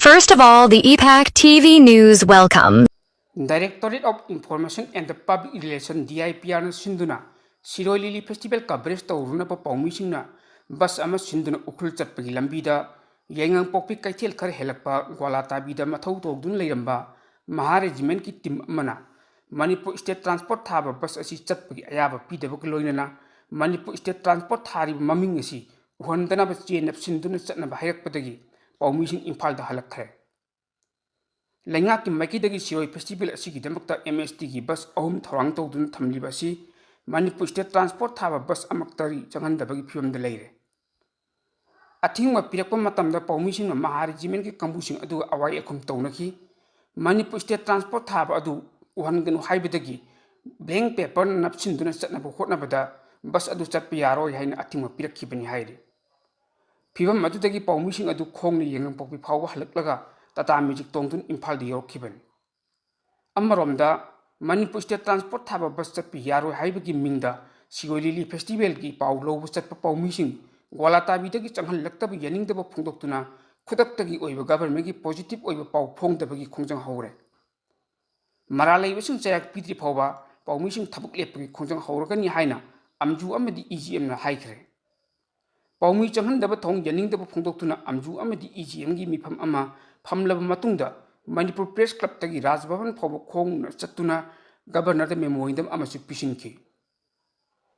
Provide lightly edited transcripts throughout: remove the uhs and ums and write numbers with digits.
First of all, the EPAC TV News welcome. Directorate of Information and the Public Relations DIPR na sinduna Siroi Lily Festival coverage tawruna pa paumishingna bus ama sinduna ukhul chatpagi lambida yengang pokpi kaithel khar helakpa gwala tabida mathau tawdun leiramba Maha Regiment ki team amana Manipur State Transport thaba bus asi chatpagi ayaba pidaba loinana Manipur State Transport thari maming asi uhantana ba chain sinduna chatna ba hayakpadagi paumishing Imphal da halakhre Lenga ki Makidagi Siroi Festival asigi damakta MST ki bus ahum thorang tawdun thamliba si Manipur State Transport thaba bus amaktari changhandabagi phiyomda leire Athingwa pirakpa matamda paumising Maha Regiment ki kambusing adu awai akhum tawnaki Manipur State Transport thaba adu uhanganu haibadagi blank paper napsinduna chatnaba hotnabada bus adu chatpa yaroi haina athingwa pirakhibani haire Phibam adudagi paumising adu khongni yengang pokpi phawwa halaklaga Tata Magic Tongtun Imphal di Yorkiban. Amaromda, Manipur State Transport Thaba bus chatpi yaro haibagi mingda, Siroi Lily Festival ki pau lobu chatpa pau mishing, gwala tabidagi changhal laktaba yaningdaba phongdoktuna, khudaktagi oiba government ki positive oiba pau phongdabagi khongjang haure. Maralai wasung chayak pitri phawba, pau mishing thabuk lepagi khongjang hauragani haina, amju amadi EGM na haikre. Paumi changhandaba thong yaningdaba phongdoktuna amju amadi EGM gi mifam ama Phamlaba matungda Manipur Press Club tagi Raj Bhavan phawba khong chattuna governor da memorandum amasu pisinki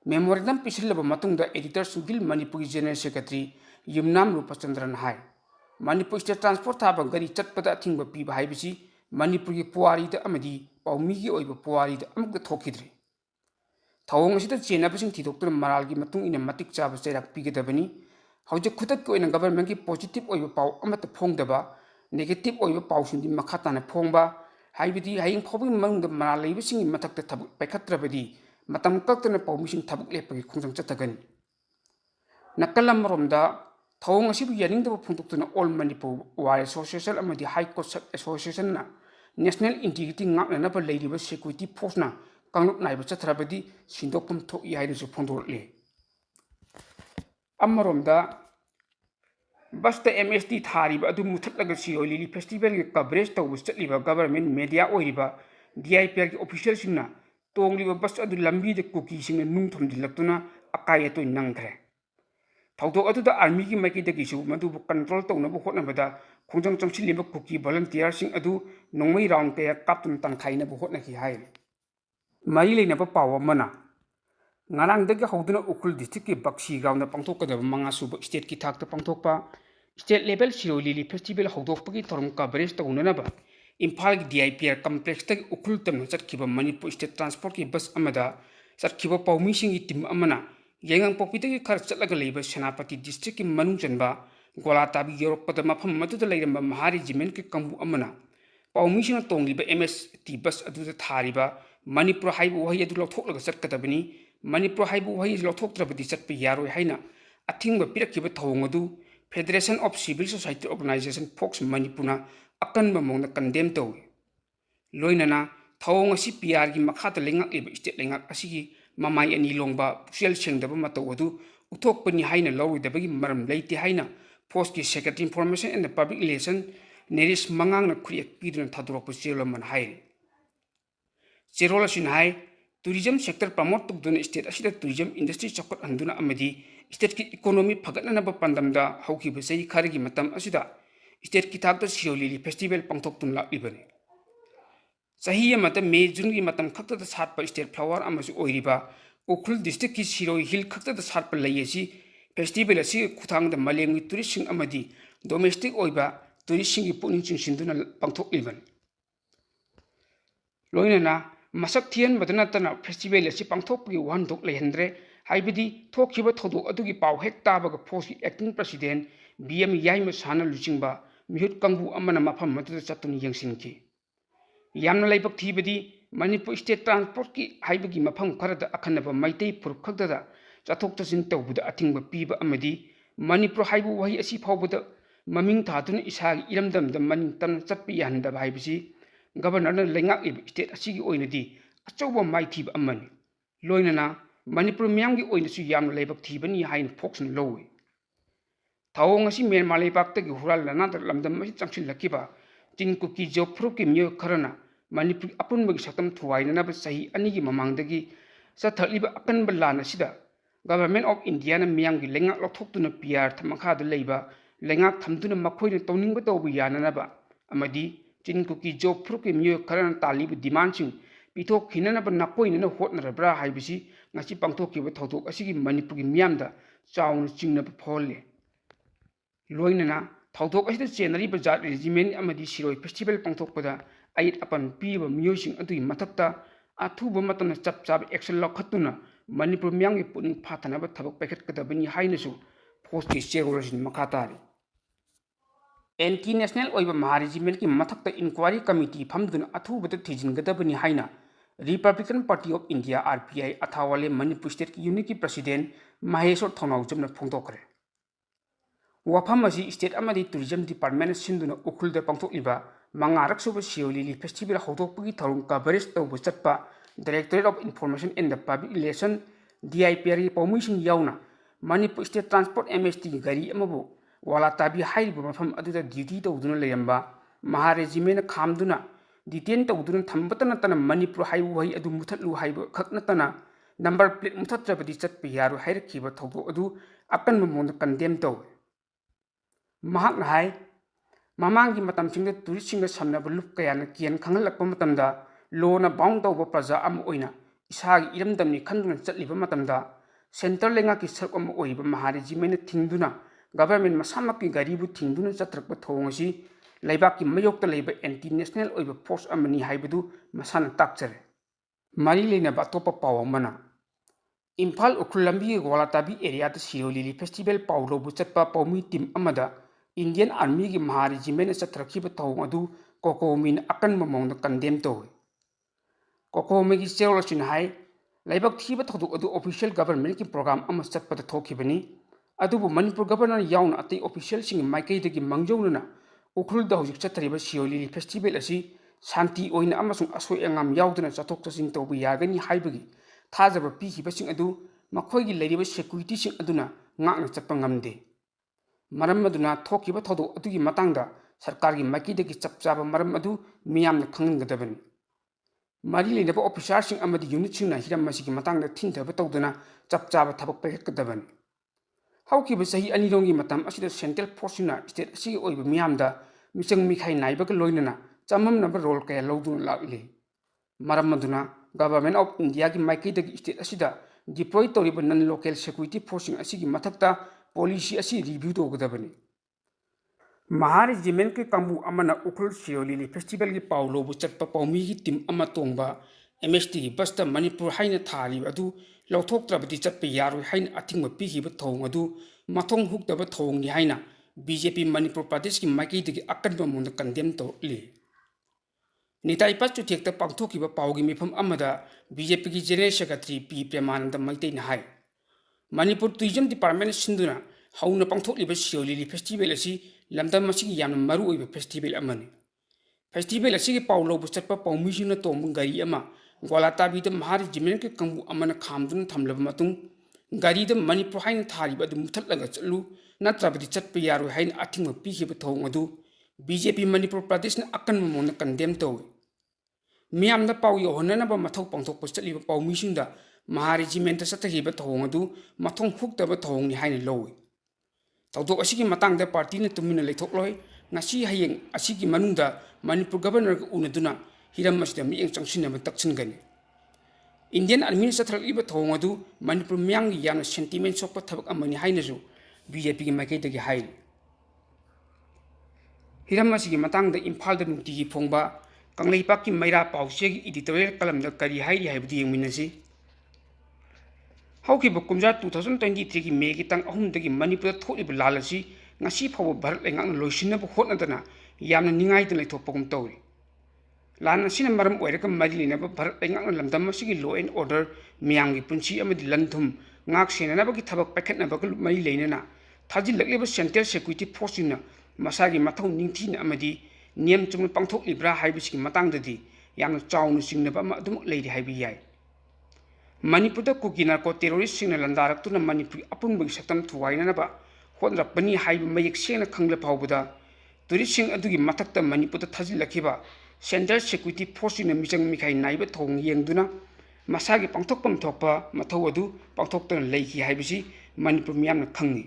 memorandum pisillaba matungda editor Sugil Manipur General Secretary Yumnam Rupachandran hai Manipur State Transport thaba gari chatpada thingba piba haibisi Manipur gi puari da amadi paumi gi oiba puari da amukda thokidri thawong asida chenabasing thidoktura maral gi matung ina matik chaba chairak pigadabani hauja khutak ko ina government gi positive oiba paw amata phongdaba negative oiba pausindi makhatana phongba haibidi haying phobing mangda mara leibising mathakta thabuk paikhatrabadi matam kaktana paumising thabuk lepagi khongjang chatagani nakalam romda thawong asibu yaningda phungtuktuna all Manipur war association amadi high court association na national integrity ngakna na ba leiriba security force na kangluk naiba chathrabadi sindokpum thoki hainasu phongdorle amaromda Basta MST thariba adu muthatlaga Siroi Lily Festival ki coverage tawbu chatliba government media oiriba DIPR ki official singna tongliba bus adu lambi de cookie singna nung thomdilaktuna akai atoi nangkhre thawdok adu da army ki maiki de gisu madu control tawna bu hotna bada khongjang chamsiliba cookie volunteer sing adu nongmai round kaya kaptun tangkhaina bu hotna ki hai mari leina ba pawa mana ngarang dagi hauduna ukul district ki bakshi ground na pangthokadaba manga suba state ki thakta pangthokpa state level Siroi Lily Festival haudokpagi thorom coverage tawnana ba Imphal ki DIPR complex tagi ukul tamna chatkhiba Manipur State Transport ki bus amada chatkhiba paumi singi team amana yengang pokpi tagi khar chatlaga leiba Senapati district ki manung chanba gola tabi yorokpada mafam maduda leiramba Maha Regiment ki kambu amana paumi singa tongliba MST bus aduda thariba Manipur haibu wahi adu lawthoklaga chatkadabani Manipur haibu wahi lawthoktrabadi chatpa yaroi haina athingba pirakhiba thawong adu Federation of Civil Society Organization Fox Manipurna akanba mongna condemn tawi loinana thawong asi PR gi makhata lengak eba state lengak asigi mamai ani longba pusial sengdaba mataw adu uthokpani haina lawidabagi maram leite haina Post ki Secretary Information and the Public Relations Neris Mangangna khuriak piduna thadurokpa chelaman haire Cherola sinhai tourism sector promote tukduna state asida tourism industry chakot handuna amadi state ki economy phagatna ba pandamda hauki sei kharigi matam asida state ki thakta Siroi Lily Festival pangthoktun laklibani sahi amata May June gi matam khakta da satpa state flower amasu oiriba Ukhul district ki Siroi Hill khakta da satpa layesi festival asi khuthang da malengi tourist sing amadi domestic oiba tourist sing gi puning chingsinduna pangthokliban loinana masak thian madana tana festival asi pangthokpagi wandok lehendre haibidi thokhiba thodok adugi paw hek tabaga force acting president BM Yaima Sana Luchingba mihut kangbu amana mafam matuda chatun yangsinki yamna laibak thibadi Manipur State Transport ki haibagi mafam kharada akhanaba maitei puruk khakdada chathok tachin tawbuda athingba piba amadi Manipur haibu wahi asi phawbada maming thatuna isagi iramdamda maning tam chatpi yandaba haibisi Governor na lengak ib state asigi oinadi achauba maithiba amani loinana Manipur miyamgi oinasu yamna laibak thibani hain Fox na lowe Thawong asi Myanmar leibak-tagi hural lanadak lamdam asi changsillakiba tin kuki job fruki myo kharana Manipur apunbagi saktam thuwainanaba sahi anigi mamangdagi chathaliba akanba lan asida Government of India na miyamgi lengak lokthokduna PR thamakhada leiba lengak thamduna makhoina tawningba tawbu yananaba amadi tin kuki job fruki myo kharana talibu demand sing pithok khinanaba nakoinana hotnarabra haibisi ngasi pangthokkiba thodok asigi Manipurgi miyamda chawna chingnaba pholle loinana thodok asida chenari bazat regiment amadi siroi festival pangthokpada ait apan piba miyosing adui mathakta athuba matana chap chap action lokhatuna Manipur miyamgi puning phathanaba thabak paikhatkadabani hainasu posti chairperson makhatari NT National oiba Maha-Regiment ki mathakta inquiry committee famduna athubata thijingadabani haina Republican Party of India RPI athawale Manipur State ki unit ki president Maheshwar Thonawjamna phongdokre wafam asi state amadi tourism department sinduna ukhulda pangthokliba mangarak suba Siolili festival hawdokpagi tharung coverage tawba chatpa Directorate of Information and the Public Relations DIPR pawmising yauna Manipur State Transport MST gari amabu wala tabi hairiba mafam aduda duty tawduna layamba Maha-Regiment khamduna detain tawduna thambatana tana Manipur haibu hai adu muthatlu haibu khaknatana number plate muthatrabadi chatpa yaru hairakhiba thawdok adu akan mamonda condemn taw mahak hai mamangi matam singda tourist singda samnaba lup kayana kian khangalakpa matamda lona bound tawba praja am oina isagi iramdamni khanduna chatliba matamda center lenga ki sark am oiba Maha-Regiment thingduna government masamaki garibu thingduna chatrakpa thongasi laibaki mayokta leiba anti national oiba force amani haibadu masana takchare mari leina ba topa pawamana Imphal Ukhulambi Gwalatabi area the Siolili festival Paulo Buchatpa Paumi team amada Indian Army ki Maha-Regiment chatrakiba thawng adu Kokomin akan mamong condemn to Kokome ki chairperson hai laibak thiba thodok adu official government ki program ama chatpa ta thokibani adubu Manipur governor yaun ati official sing maikai dagi mangjawnana ukhul da hojik chatriba Siolili festival asi shanti oina amasung asoi angam yaudana chathok chasing tawbu yagani haibagi thajaba pihiba sing adu makhoigi leiriba security sing aduna ngakna chappa ngamde maram aduna thokiba thodok adugi matangda sarkargi makidagi chapchaba maram adu miyamna khanggadabani mari leinaba officer sing amadi unit sing na hiram masigi matangda thintaba tawduna chapchaba thabak paikhatkadabani haukiba sahi anirongi matam asida central force na state asigi oiba miyamda michang mikhai naibaga loinana chamamnaba role kaya lawduna lakle maram aduna Government of India ki maiki dagi state asida deploy toriba non local security forcing asigi mathakta policy asi review togadabani Maha-Regiment ki kambu amana ukhul Siolili festival ki paulo bu chatpa paumi ki team ama tongba MST ki basta Manipur haina thari adu lawthoktrabadi chatpa yaroi haina athingma pihiba thong adu mathong huktaba thong ni haina BJP Manipur Pradesh ki maiki dagi akanba munda condemn to le Nitai Pachu Tekta Pangtokiba Paugi Mifam Amada, BJP ki General Secretary P. Premananda Maitain Hai. Manipur Tourism Department Sinduna, Hauna Pangtokliba Siolili Festival asi, Lamda Masiki Yam Maru Festival Amani. Festival asi Paulo Busapa Paumisina Tom Gari Ama, Gualatabi the Maha-Regiment Kambu Amana Kamdun Tamlamatung, Gari the Manipur Hain Tariba the Mutatlagatlu, Natrabadi Chatpiaru Hain Ating Pihiba Tongadu. BJP Manipur Pradesh na akan mamona condemn to miyam na paw yo hona na ba mathok pangthok postali ba paw mising da Maha-Regiment sa tahiba thong adu mathong hukta ba thong ni haina lowi tawdok asigi matang da party na tumina leithok loi ngasi hayeng asigi manungda Manipur governor ka unaduna hiram masda mi eng changsin na taksin gani Indian Army sa thral iba thong adu Manipur miyang yana sentiment sokpa thabak amani haina ju BJP ki makai dagi hai Hiram asigi matang da Imphal da nungtigi phongba Kanglaipak ki Maira Pausegi editorial kalam da kari hairi haibdi yengminasi Haukiba kumja 2023 ki May ki tang ahum dagi Manipur tholiba lalasi ngasi phawa Bharat lengak loisinaba hotnadana yamna ningai da leithokpagum tawri lan asina maram oiraka mari lenaba Bharat lengak lamdam asigi law and order miyamgi punchi amadi lanthum ngak senanaba ki thabak paikhatnaba ka mari leinana thajilakleba central security force na masagi mathau ningthina amadi niyam chumna pangthok libra haibisi matangdadi yamna chawna singnaba ma adum leiri haibi yai Manipur da kuki narco terrorist singna landarak tuna Manipur apunbagi saktam thuwainanaba ꯍꯣꯠꯅꯔꯛꯄꯅꯤ ꯍꯥꯏꯕ ꯃꯌꯦꯛ ꯁꯦꯡꯅ ꯈꯪꯂ ꯐꯥꯎꯕꯗ ꯇꯨꯔꯤꯁꯁꯤꯡ ꯑꯗꯨꯒꯤ ꯃꯊꯛꯇ ꯃꯅꯤꯄꯨꯔꯗ ꯊꯥꯖꯤꯜꯂꯛꯈꯤꯕ central security ꯐꯣꯔꯁꯁꯤꯡꯅ ꯃꯤꯆꯪ ꯃꯤꯈꯥꯏ ꯅꯥꯏꯕ ꯊꯧꯑꯣꯡ ꯌꯦꯡꯗꯨꯅ ꯃꯁꯥꯒꯤ ꯄꯥꯡꯊꯣꯛꯐꯝ ꯊꯣꯛꯄ ꯃꯊꯧ ꯑꯗꯨ ꯄꯥꯡꯊꯣꯛꯇꯨꯅ ꯂꯩꯈꯤ ꯍꯥꯏꯕꯁꯤ ꯃꯅꯤꯄꯨꯔ ꯃꯤꯌꯥꯝꯅ ꯈꯪꯏ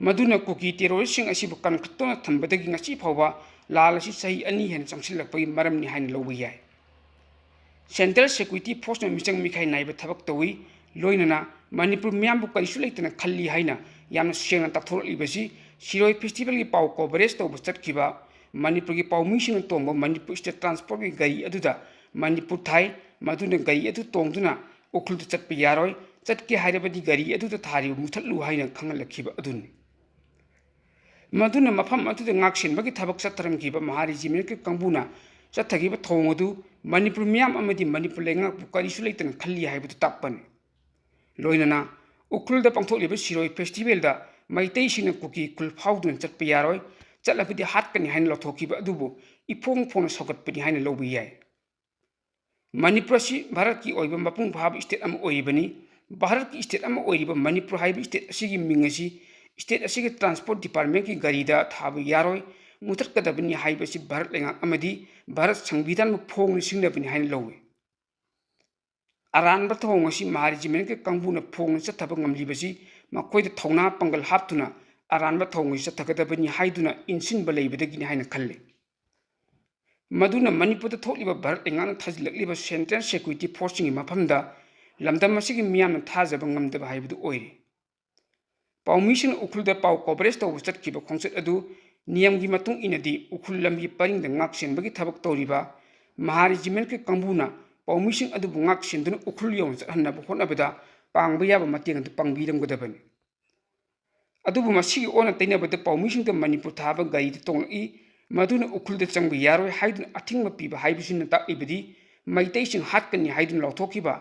ꯃꯗꯨꯅ ꯀꯨꯀꯤ ꯇꯦꯔꯣꯔꯤꯁꯁꯤꯡ ꯑꯁꯤꯕꯨ ꯀꯟꯈꯠꯇꯨꯅ ꯊꯝꯕꯗꯒꯤ ꯉꯁꯤ ꯐꯥꯎꯕ ꯂꯥꯜ ꯑꯁꯤ ꯆꯍꯤ 2 ꯍꯦꯟꯅ ꯆꯪꯁꯤꯜꯂꯛꯄꯒꯤ ꯃꯔꯝꯅꯤ ꯍꯥꯏꯅ ꯂꯧꯕ ꯌꯥꯏ ꯁꯦꯟꯇ꯭ꯔꯦꯜ ꯁꯦꯀ꯭ꯌꯨꯔꯤꯇꯤ ꯐꯣꯔꯁꯅ ꯃꯤꯆꯪ ꯃꯤꯈꯥꯏ ꯅꯥꯏꯕ ꯊꯕꯛ ꯇꯧꯏ ꯂꯣꯏꯅꯅ ꯃꯅꯤꯄꯨꯔ ꯃꯤꯌꯥꯝꯕꯨ ꯀꯔꯤꯁꯨ ꯂꯩꯇꯅ ꯈꯜꯂꯤ ꯍꯥꯏꯅ ꯌꯥꯝꯅ ꯁꯦꯡꯅ ꯇꯥꯛꯊꯣꯔꯛꯂꯤꯕꯁꯤ ꯁꯤꯔꯣꯏ ꯐꯦꯁꯇꯤꯚꯦꯜꯒꯤ ꯄꯥꯎ ꯀꯣꯚꯔꯦꯖ ꯇꯧꯕ ꯆꯠꯈꯤꯕ ꯃꯅꯤꯄꯨꯔꯒꯤ ꯄꯥꯎꯃꯤꯁꯤꯡꯅ ꯇꯣꯡꯕ ꯃꯅꯤꯄꯨꯔ ꯁ꯭ꯇꯦꯠ ꯇ꯭ꯔꯥꯟꯁꯄꯣꯔꯠꯀꯤ ꯒꯥꯔꯤ ꯑꯗꯨꯗ ꯃꯅꯤꯄꯨꯔ ꯊꯥꯏ ꯃꯗꯨꯅ ꯒꯥꯔꯤ ꯑꯗꯨ ꯇꯣꯡꯗꯨꯅ ꯎꯈ꯭ꯔꯨꯜꯗ ꯆꯠꯄ ꯌꯥꯔꯣꯏ ꯆꯠꯀꯦ ꯍꯥꯏꯔꯕꯗꯤ ꯒꯥꯔꯤ ꯑꯗꯨꯗ ꯊꯥꯔꯤꯕ ꯃꯨꯊꯠꯂꯨ ꯍꯥꯏꯅ ꯈꯪꯍꯜꯂꯛꯈꯤꯕ ꯑꯗꯨꯅꯤ ꯃꯗꯨꯅ ꯃꯐꯝ ꯑꯗꯨꯗ ꯉꯥꯛꯁꯦꯟꯕꯒꯤ ꯊꯕꯛ ꯆꯠꯊꯔꯝꯈꯤꯕ ꯃꯍꯥ ꯔꯦꯖꯤꯃꯦꯟꯠꯀꯤ ꯀꯥꯡꯕꯨꯅ ꯆꯠꯊꯈꯤꯕ ꯊꯧꯑꯣꯡ ꯑꯗꯨ ꯃꯅꯤꯄꯨꯔ ꯃꯤꯌꯥꯝ ꯑꯃꯗꯤ ꯃꯅꯤꯄꯨꯔ ꯂꯩꯉꯥꯛꯄꯨ ꯀꯔꯤꯁꯨ ꯂꯩꯇꯅ ꯈꯜꯂꯤ ꯍꯥꯏꯕꯗꯨ ꯇꯥꯛꯄꯅꯤ ꯂꯣꯏꯅꯅ ꯎꯈ꯭ꯔꯨꯜꯗ ꯄꯥꯡꯊꯣꯛꯂꯤꯕ ꯁꯤꯔꯣꯏ ꯐꯦꯁꯇꯤꯚꯦꯜꯗ ꯃꯩꯇꯩꯁꯤꯡꯅ ꯀꯨꯀꯤ ꯈꯨꯜ ꯐꯥꯎꯗꯨꯅ ꯆꯠꯄ ꯌꯥꯔꯣꯏ ꯆꯠꯂꯕꯗꯤ ꯍꯥꯠꯀꯅꯤ ꯍꯥꯏꯅ ꯂꯥꯎꯊꯣꯛꯈꯤꯕ ꯑꯗꯨꯕꯨ ꯏꯐꯣꯡ ꯐꯣꯡꯅ ꯁꯧꯒꯠꯄꯅꯤ ꯍꯥꯏꯅ ꯂꯧꯕ ꯌꯥꯏ ꯃꯅꯤꯄꯨꯔ ꯑꯁꯤ ꯚꯥꯔꯠꯀꯤ ꯑꯣꯏꯕ ꯃꯄꯨꯡ ꯐꯥꯕ ꯁ꯭ꯇꯦꯠ ꯑꯃ ꯑꯣꯏꯔꯤꯕꯅꯤ ꯚꯥꯔꯠꯀꯤ ꯁ꯭ꯇꯦꯠ ꯑꯃ ꯑꯣꯏꯔꯤꯕ ꯃꯅꯤꯄꯨꯔ ꯍꯥꯏꯕ ꯁ꯭ꯇꯦꯠ ꯑꯁꯤꯒꯤ ꯃꯤꯡ ꯑꯁꯤ ꯁ꯭ꯇꯦꯠ ꯑꯁꯤꯒꯤ ꯇ꯭ꯔꯥꯟꯁꯄꯣꯔꯠ ꯗꯤꯄꯥꯔꯠꯃꯦꯟꯠꯀꯤ ꯒꯥꯔꯤꯗ ꯊꯥꯕ ꯌꯥꯔꯣꯏ ꯃꯨꯊꯠꯀꯗꯕꯅꯤ ꯍꯥꯏꯕꯁꯤ ꯚꯥꯔꯠ ꯂꯩꯉꯥꯛ ꯑꯃꯗꯤ ꯚꯥꯔꯠ ꯁꯪꯕꯤꯙꯥꯟꯕꯨ ꯐꯣꯡꯅ ꯁꯤꯡꯅꯕꯅꯤ ꯍꯥꯏꯅ ꯂꯧꯏ ꯑꯔꯥꯟꯕ ꯊꯧꯑꯣꯡ ꯑꯁꯤ ꯃꯍꯥ ꯔꯦꯖꯤꯃꯦꯟꯠꯀꯤ ꯀꯥꯡꯕꯨꯅ ꯐꯣꯡꯅ ꯆꯠꯊꯕ ꯉꯝꯂꯤꯕꯁꯤ ꯃꯈꯣꯏꯗ ꯊꯧꯅꯥ ꯄꯥꯡꯒꯜ ꯍꯥꯞꯇꯨꯅ ꯑꯔꯥꯟꯕ ꯊꯧꯑꯣꯡ ꯑꯁꯤ ꯆꯠꯊꯒꯗꯕꯅꯤ ꯍꯥꯏꯗꯨꯅ ꯏꯟꯁꯤꯟꯕ ꯂꯩꯕꯗꯒꯤꯅꯤ ꯍꯥꯏꯅ ꯈꯜꯂꯤ ꯃꯗꯨꯅ ꯃꯅꯤꯄꯨꯔꯗ ꯊꯣꯛꯂꯤꯕ ꯚꯥꯔꯠ ꯂꯩꯉꯥꯛꯅ ꯊꯥꯖꯤꯜꯂꯛꯂꯤꯕ ꯁꯦꯟꯇ꯭ꯔꯦꯜ ꯁꯦꯀ꯭ꯌꯨꯔꯤꯇꯤ ꯐꯣꯔꯁꯁꯤꯡꯒꯤ ꯃꯐꯝꯗ ꯂꯝꯗꯝ ꯑꯁꯤꯒꯤ ꯃꯤꯌꯥꯝꯅ ꯊꯥꯖꯕ ꯉꯝꯗꯕ ꯍꯥꯏꯕꯗꯨ ꯑꯣꯏꯔꯤ ꯄꯥꯎꯃꯤꯁꯤꯡꯅ ꯎꯈ꯭ꯔꯨꯜꯗ ꯄꯥꯎ ꯀꯣꯚꯔꯦꯖ ꯇꯧꯕ ꯆꯠꯈꯤꯕ ꯈꯣꯡꯆꯠ ꯑꯗꯨ ꯅꯤꯌꯝꯒꯤ ꯃꯇꯨꯡ ꯏꯟꯅꯗꯤ ꯎꯈ꯭ꯔꯨꯜ ꯂꯝꯕꯤ ꯄꯔꯤꯡꯗ ꯉꯥꯛꯁꯦꯟꯕꯒꯤ ꯊꯕꯛ ꯇꯧꯔꯤꯕ ꯃꯍꯥ ꯔꯦꯖꯤꯃꯦꯟꯠꯀꯤ ꯀꯥꯡꯕꯨꯅ ꯄꯥꯎꯃꯤꯁꯤꯡ ꯑꯗꯨꯕꯨ ꯉꯥꯛꯁꯦꯟꯗꯨꯅ ꯎꯈ꯭ꯔꯨꯜ ꯌꯧꯅ ꯆꯠꯍꯟꯅꯕ ꯍꯣꯠꯅꯕꯗ ꯄꯥꯡꯕ ꯌꯥꯕ ꯃꯇꯦꯡ ꯑꯗꯨ ꯄꯥꯡꯕꯤꯔꯝꯒꯗꯕꯅꯤ ꯑꯗꯨꯕꯨ ꯃꯁꯤꯒꯤ ꯑꯣꯟꯅ ꯇꯩꯅꯕꯗ ꯄꯥꯎꯃꯤꯁꯤꯡꯗ ꯃꯅꯤꯄꯨꯔ ꯊꯥꯕ ꯒꯥꯔꯤꯗ ꯇꯣꯡꯂꯛꯏ ꯃꯗꯨꯅ ꯎꯈ꯭ꯔꯨꯜꯗ ꯆꯪꯕ ꯌꯥꯔꯣꯏ ꯍꯥꯏꯗꯨꯅ ꯑꯊꯤꯡꯕ ꯄꯤꯕ ꯍꯥꯏꯕꯁꯤꯅ ꯇꯥꯛꯂꯤꯕꯗꯤ ꯃꯩꯇꯩꯁꯤꯡ ꯍꯥꯠꯀꯅꯤ ꯍꯥꯏꯗꯨꯅ ꯂꯥꯎꯊꯣꯛꯈꯤꯕ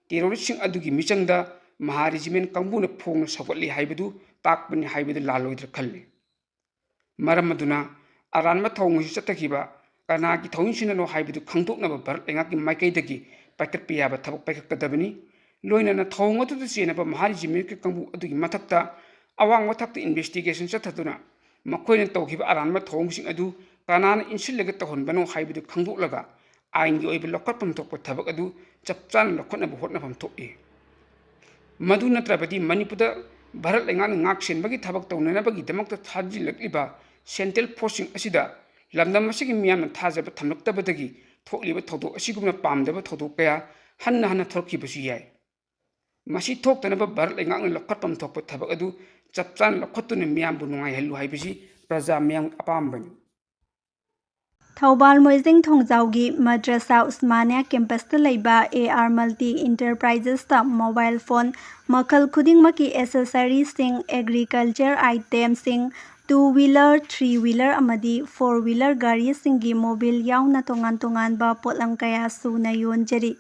ꯇꯦꯔꯣꯔꯤꯁꯁꯤꯡ ꯑꯗꯨꯒꯤ ꯃꯤꯆꯪꯗ ꯃꯍꯥ ꯔꯦꯖꯤꯃꯦꯟꯠ ꯀꯥꯡꯕꯨꯅ ꯐꯣꯡꯅ ꯁꯧꯒꯠꯂꯤ ꯍꯥꯏꯕꯗꯨ ꯇꯥꯛꯄꯅꯤ ꯍꯥꯏꯕꯗ ꯂꯥꯜꯂꯣꯏꯗ꯭ꯔ ꯈꯜꯂꯤ ꯃꯔꯝ ꯑꯗꯨꯅ ꯑꯔꯥꯟꯕ ꯊꯧꯑꯣꯡ ꯑꯁꯤ ꯆꯠꯊꯈꯤꯕ ꯀꯅꯥꯒꯤ ꯊꯧꯑꯣꯡꯁꯤꯅꯅꯣ ꯍꯥꯏꯕꯗꯨ ꯈꯪꯗꯣꯛꯅꯕ ꯚꯥꯔꯠ ꯂꯩꯉꯥꯛꯀꯤ ꯃꯥꯏꯀꯩꯗꯒꯤ ꯄꯥꯏꯈꯠꯄ ꯌꯥꯕ ꯊꯕꯛ ꯄꯥꯏꯈꯠꯀꯗꯕꯅꯤ ꯂꯣꯏꯅꯅ ꯊꯧꯑꯣꯡ ꯑꯗꯨꯗ ꯆꯦꯟꯅꯕ ꯃꯍꯥ ꯔꯦꯖꯤꯃꯦꯟꯠꯀꯤ ꯀꯥꯡꯕꯨ ꯑꯗꯨꯒꯤ ꯃꯊꯛꯇ ꯑꯋꯥꯡꯕ ꯊꯥꯛꯇ ꯏꯟꯚꯦꯁꯇꯤꯒꯦꯁꯟ ꯆꯠꯊꯗꯨꯅ ꯃꯈꯣꯏꯅ ꯇꯧꯈꯤꯕ ꯑꯔꯥꯟꯕ ꯊꯧꯑꯣꯡꯁꯤꯡ ꯑꯗꯨ ꯀꯅꯥꯅ ꯏꯟꯁꯤꯜꯂꯒ ꯇꯧꯍꯟꯕꯅꯣ ꯍꯥꯏꯕꯗꯨ ꯈꯪꯗꯣꯛꯂꯒ ꯑꯥꯏꯟꯒꯤ ꯑꯣꯏꯕ ꯂꯧꯈꯠꯐꯝ ꯊꯣꯛꯄ ꯊꯕꯛ ꯑꯗꯨ ꯆꯞ ꯆꯥꯅ ꯂꯧꯈꯠꯅꯕ ꯍꯣꯠꯅꯐꯝ ꯊꯣꯛꯏ ꯃꯗꯨ ꯅꯠꯇ꯭ꯔꯕꯗꯤ ꯃꯅꯤꯄꯨꯔꯗ ꯚꯥꯔꯠ ꯂꯩꯉꯥꯛꯅ ꯉꯥꯛꯁꯦꯟꯕꯒꯤ ꯊꯕꯛ ꯇꯧꯅꯅꯕꯒꯤꯗꯃꯛꯇ ꯊꯥꯖꯤꯜꯂꯛꯂꯤꯕ ꯁꯦꯟꯇ꯭ꯔꯦꯜ ꯐꯣꯔꯁꯁꯤꯡ ꯑꯁꯤꯗ ꯂꯝꯗꯝ ꯑꯁꯤꯒꯤ ꯃꯤꯌꯥꯝꯅ ꯊꯥꯖꯕ ꯊꯝꯂꯛꯇꯕꯗꯒꯤ ꯊꯣꯛꯂꯤꯕ ꯊꯧꯗꯣꯛ ꯑꯁꯤꯒꯨꯝꯅ ꯄꯥꯝꯗꯕ ꯊꯧꯗꯣꯛ ꯀꯌꯥ ꯍꯟꯅ ꯍꯟꯅ ꯊꯣꯛꯈꯤꯕꯁꯨ ꯌꯥꯏ ꯃꯁꯤ ꯊꯣꯛꯇꯅꯕ ꯚꯥꯔꯠ ꯂꯩꯉꯥꯛꯅ ꯂꯧꯈꯠꯐꯝ ꯊꯣꯛꯄ ꯊꯕꯛ ꯑꯗꯨ ꯆꯞ ꯆꯥꯅ ꯂꯧꯈꯠꯇꯨꯅ ꯃꯤꯌꯥꯝꯕꯨ ꯅꯨꯡꯉꯥꯏꯍꯜꯂꯨ ꯍꯥꯏꯕꯁꯤ ꯄ꯭ꯔꯖꯥ ꯃꯤꯌꯥꯝꯒꯤ ꯑꯄꯥꯝꯕꯅꯤ ꯊꯧꯕꯥꯜ ꯃꯣꯏꯖꯤꯡ ꯊꯣꯡꯖꯥꯎꯒꯤ ꯃꯗ꯭ꯔꯁꯥ ꯎꯁꯃꯥꯅꯤꯌꯥ ꯀꯦꯝꯄꯁꯇ ꯂꯩꯕ AR ꯃꯜꯇꯤ ꯏꯟꯇꯔꯄ꯭ꯔꯥꯏꯖꯦꯁꯇ ꯃꯣꯕꯥꯏꯜ ꯐꯣꯟ ꯃꯈꯜ ꯈꯨꯗꯤꯡꯃꯛꯀꯤ ꯑꯦꯁꯦꯁꯔꯤꯁꯤꯡ, ꯑꯦꯒ꯭ꯔꯤꯀꯜꯆꯔ ꯑꯥꯏꯇꯦꯝꯁꯤꯡ, 2-wheeler, 3-wheeler ꯑꯃꯗꯤ 4-wheeler ꯒꯥꯔꯤꯁꯤꯡꯒꯤ ꯃꯣꯕꯤꯜ ꯌꯥꯎꯅ ꯇꯣꯉꯥꯟ-ꯇꯣꯉꯥꯟꯕ ꯄꯣꯠꯂꯝ ꯀꯌꯥ ꯁꯨꯅ ꯌꯣꯟꯖꯔꯤ꯫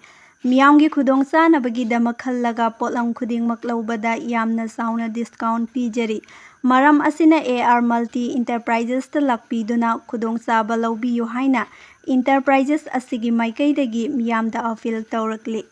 ꯃꯤꯌꯥꯝꯒꯤ ꯈꯨꯗꯣꯡꯆꯥꯅꯕꯒꯤꯗꯃꯛ ꯈꯜꯂꯒ ꯄꯣꯠꯂꯝ ꯈꯨꯗꯤꯡꯃꯛ ꯂꯧꯕꯗ ꯌꯥꯝꯅ ꯆꯥꯎꯅ ꯗꯤꯁꯀꯥꯎꯟꯠ ꯄꯤꯖꯔꯤ꯫ ꯃꯔꯝ ꯑꯁꯤꯅ AR ꯃꯜꯇꯤ ꯏꯟꯇꯔꯄ꯭ꯔꯥꯏꯖꯦꯁꯇ ꯂꯥꯛꯄꯤꯗꯨꯅ ꯈꯨꯗꯣꯡꯆꯥꯕ ꯂꯧꯕꯤꯌꯨ ꯍꯥꯏꯅ ꯏꯟꯇꯔꯄ꯭ꯔꯥꯏꯖꯦꯁ ꯑꯁꯤꯒꯤ ꯃꯥꯏꯀꯩꯗꯒꯤ ꯃꯤꯌꯥꯝꯗ ꯑꯄꯤꯜ ꯇꯧꯔꯛꯂꯤ꯫